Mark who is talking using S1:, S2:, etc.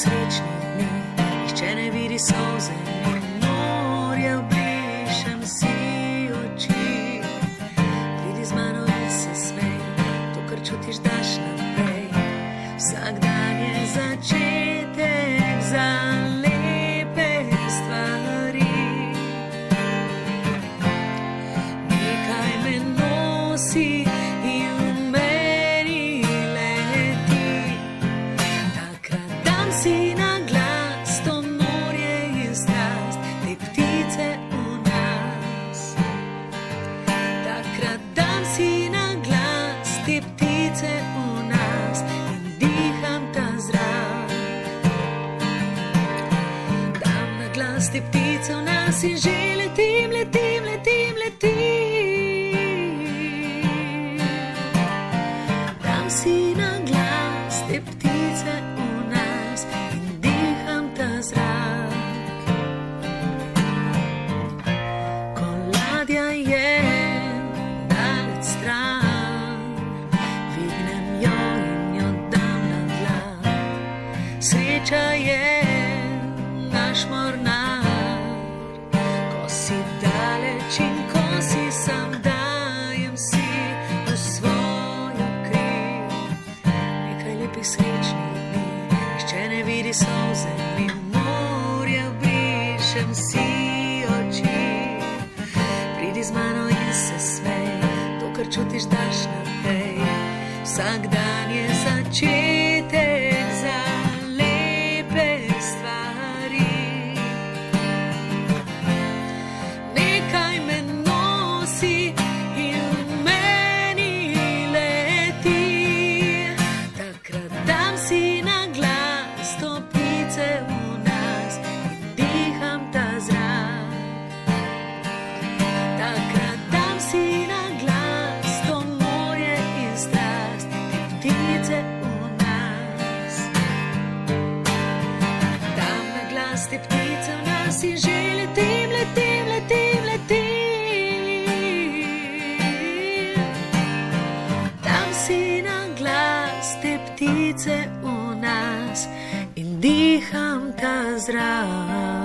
S1: srečnih dni, nihče ne vidi solze in morja, obrišem si oči. Pridi z mano in se smej, to, kar čutiš, daš naprej. Vsak dan je začetek za lepe stvari. Nekaj me nosi in v meni leti. Takrat dam si na glas to morje in strast, te ptice v nas. Takrat dam si na glas te ptice v nas in diham ta zrak. Dam na glas te ptice v nas in že letim, letim, letim, letim. Dam si na glas te ptice v nas in diham ta zrak. Ko ladja je daleč stran, vignem jo in jo dam na dlan. Sreča je naš mornar, ko si daleč in ko si sam, dajem si v svojo kri. Nekaj lepih srečnih dni, nihče ne vidi solze in morja, obrišem si oči. Pridi z mano in se smej, to, kar čutiš, daš naprej. Vsak dan je začetek za lepe stvari. Nekaj me nosi in v meni leti. Takrat dam si na glas to ptice v nas in diham ta zrak. Takrat dam si na glas to morje in strast, te ptice v nas. Dam na glas te ptice v nas in že letim, letim, letim, letim. Dam si na glas te ptice v nas in diham ta zrak.